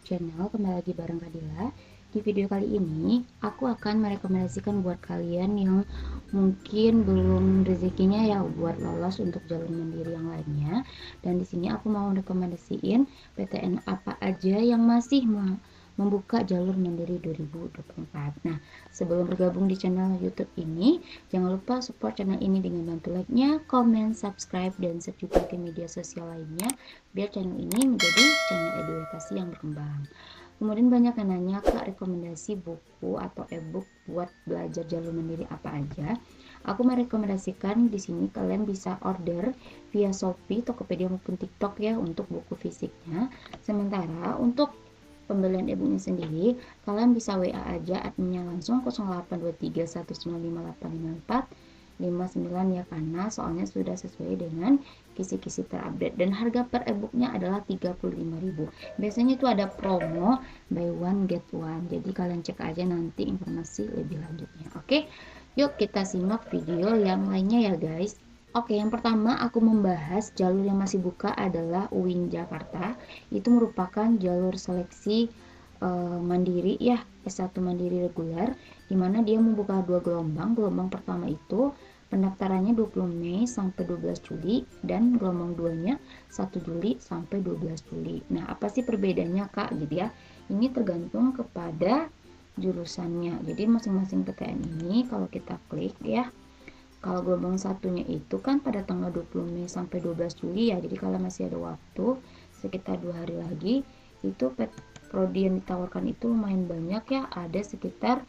channel, kembali lagi bareng Kadila. Di video kali ini, aku akan merekomendasikan buat kalian yang mungkin belum rezekinya ya buat lolos untuk jalur mandiri yang lainnya. Dan di sini aku mau rekomendasiin PTN apa aja yang masih membuka jalur mandiri 2024. Nah, sebelum bergabung di channel YouTube ini, jangan lupa support channel ini dengan bantu like-nya, komen, subscribe, dan share juga ke media sosial lainnya biar channel ini menjadi channel edukasi yang berkembang. Kemudian banyak yang nanya, Kak, rekomendasi buku atau ebook buat belajar jalur mandiri apa aja. Aku merekomendasikan di sini kalian bisa order via Shopee, Tokopedia maupun TikTok ya untuk buku fisiknya. Sementara untuk pembelian e-booknya sendiri, kalian bisa WA aja adminnya langsung 082319585459 ya, karena soalnya sudah sesuai dengan kisi-kisi terupdate dan harga per e-booknya adalah 35.000. Biasanya itu ada promo buy one get one. Jadi kalian cek aja nanti informasi lebih lanjutnya. Oke, yuk kita simak video yang lainnya ya guys. Oke, yang pertama aku membahas jalur yang masih buka adalah UIN Jakarta. Itu merupakan jalur seleksi mandiri ya, S1 mandiri reguler, dimana dia membuka 2 gelombang. Gelombang pertama itu pendaftarannya 20 Mei sampai 12 Juli dan gelombang 2-nya 1 Juli sampai 12 Juli. Nah, apa sih perbedaannya Kak? Gitu ya. Ini tergantung kepada jurusannya. Jadi masing-masing PTN ini kalau kita klik ya, kalau gelombang satunya itu kan pada tanggal 20 Mei sampai 12 Juli ya, jadi kalau masih ada waktu sekitar 2 hari lagi, itu prodi yang ditawarkan itu lumayan banyak ya, ada sekitar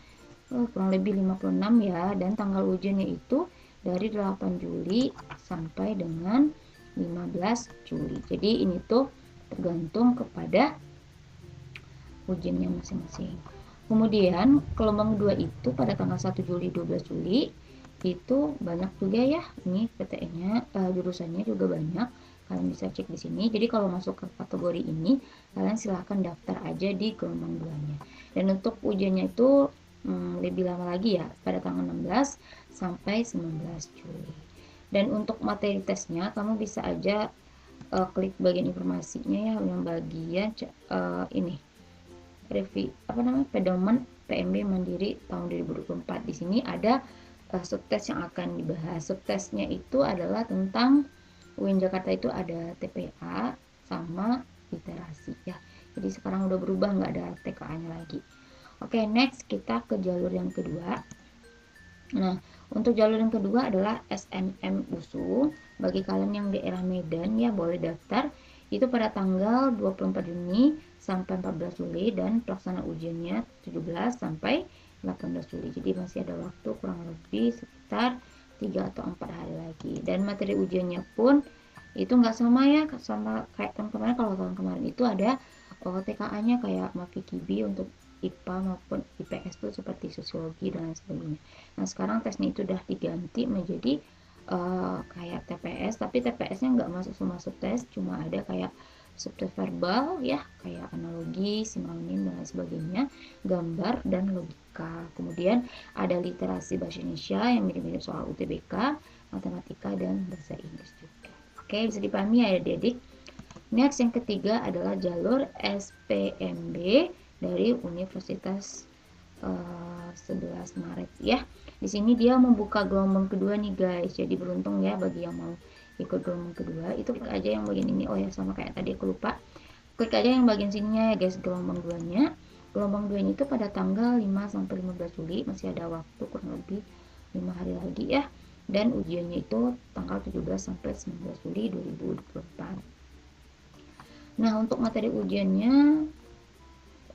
kurang lebih 56 ya, dan tanggal ujiannya itu dari 8 Juli sampai dengan 15 Juli. Jadi ini tuh tergantung kepada ujiannya masing-masing. Kemudian gelombang 2 itu pada tanggal 1 Juli 12 Juli itu banyak juga ya, ini PTN-nya jurusannya juga banyak, kalian bisa cek di sini. Jadi kalau masuk ke kategori ini kalian silahkan daftar aja di gelombang 2-nya. Dan untuk ujiannya itu lebih lama lagi ya, pada tanggal 16 sampai 19 Juli. Dan untuk materi tesnya kamu bisa aja klik bagian informasinya ya, yang bagian ini review pedoman PMB Mandiri tahun 2024. Di sini ada subtes yang akan dibahas. Subtesnya itu adalah tentang UIN Jakarta, itu ada TPA sama literasi ya. Jadi sekarang udah berubah, nggak ada TKA-nya lagi. Oke, next kita ke jalur yang kedua. Nah, untuk jalur yang kedua adalah SNM USU. Bagi kalian yang di daerah Medan ya boleh daftar. Itu pada tanggal 24 Juni sampai 14 Juli dan pelaksanaan ujiannya 17 sampai 18 Juli. Jadi masih ada waktu kurang lebih sekitar 3 atau 4 hari lagi. Dan materi ujiannya pun itu nggak sama ya, sama kayak tahun kemarin. Kalau tahun kemarin itu ada TKA-nya kayak Mafikibi untuk IPA maupun IPS itu seperti sosiologi dan lain sebagainya. Nah, sekarang tesnya itu udah diganti menjadi kayak TPS, tapi TPS-nya nggak masuk semua subtes, cuma ada kayak subtes verbal ya, kayak analogi, sinonim dan lain sebagainya, gambar dan logika. Kemudian ada literasi bahasa Indonesia yang mirip-mirip soal UTBK, matematika dan bahasa Inggris juga. Oke, bisa dipahami ya adik-adik. Next yang ketiga adalah jalur SPMB dari Universitas 11 Maret ya. Di sini dia membuka gelombang kedua nih guys. Jadi beruntung ya bagi yang mau ikut gelombang kedua. Itu klik aja yang bagian ini. Oh ya, sama kayak tadi aku lupa. Klik aja yang bagian sininya ya guys, gelombang 2-nya. Gelombang 2-nya itu pada tanggal 5 sampai 15 Juli, masih ada waktu kurang lebih 5 hari lagi ya. Dan ujiannya itu tanggal 17 sampai 19 Juli 2024. Nah, untuk materi ujiannya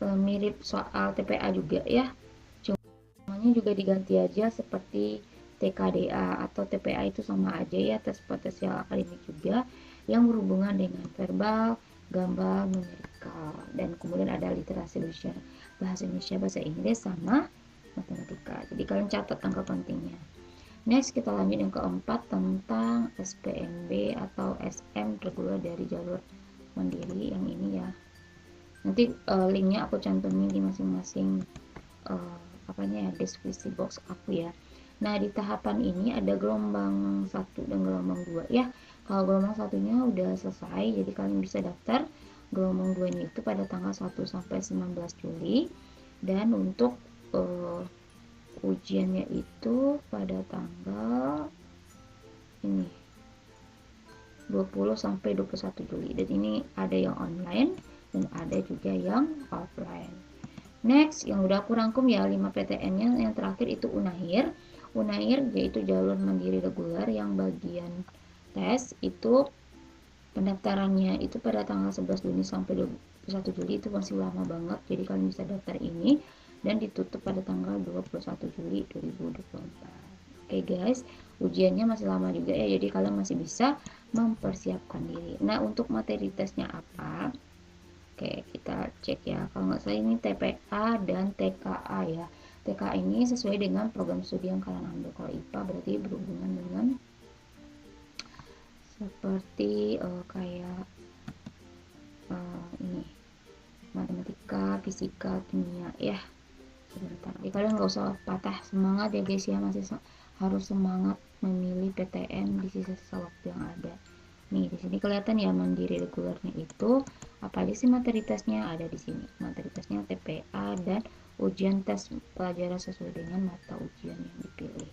mirip soal TPA juga ya, cumanya juga diganti aja seperti TKDA atau TPA, itu sama aja ya, tes potensial akademik juga yang berhubungan dengan verbal, gambar, numerikal, dan kemudian ada literasi bahasa Indonesia, bahasa Inggris sama matematika. Jadi kalian catat angka pentingnya. Next kita lanjut yang keempat tentang SPMB atau SM reguler dari jalur mandiri yang ini ya. Nanti linknya aku cantumin di masing-masing deskripsi box aku ya. Nah, di tahapan ini ada gelombang 1 dan gelombang 2 ya. Kalau gelombang satunya udah selesai, jadi kalian bisa daftar gelombang 2 itu pada tanggal 1 sampai 19 Juli, dan untuk ujiannya itu pada tanggal ini 20 sampai 21 Juli, dan ini ada yang online dan ada juga yang offline. Next, yang udah aku rangkum ya 5 PTN-nya. Yang terakhir itu Unair. Unair yaitu jalur mandiri reguler, yang bagian tes itu pendaftarannya itu pada tanggal 11 Juni sampai 21 Juli, itu masih lama banget. Jadi kalian bisa daftar ini dan ditutup pada tanggal 21 Juli 2024. Oke guys, ujiannya masih lama juga ya, jadi kalian masih bisa mempersiapkan diri. Nah, untuk materi tesnya apa? Oke, kita cek ya. Kalau nggak salah ini TPA dan TKA ya. TKA ini sesuai dengan program studi yang kalian ambil. Kalau IPA berarti berhubungan dengan seperti kayak ini matematika, fisika, kimia ya. Sebentar. Jadi kalian nggak usah patah semangat ya guys ya, masih harus semangat memilih PTN di sisa-sisa waktu yang ada. Nih, di sini kelihatan ya mandiri regulernya itu apa aja sih materi tesnya, ada di sini. Materi tesnya TPA dan ujian tes pelajaran sesuai dengan mata ujian yang dipilih.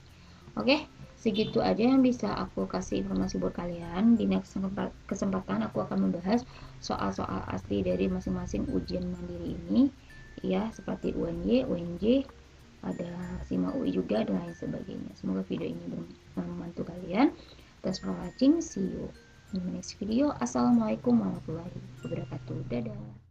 Oke, segitu aja yang bisa aku kasih informasi buat kalian. Di next kesempatan aku akan membahas soal-soal asli dari masing-masing ujian mandiri ini ya, seperti UNY, UNJ, ada SIMA UI juga dan lain sebagainya. Semoga video ini membantu kalian. Thanks for watching, see you in the next video. Assalamualaikum warahmatullahi wabarakatuh. Dadah.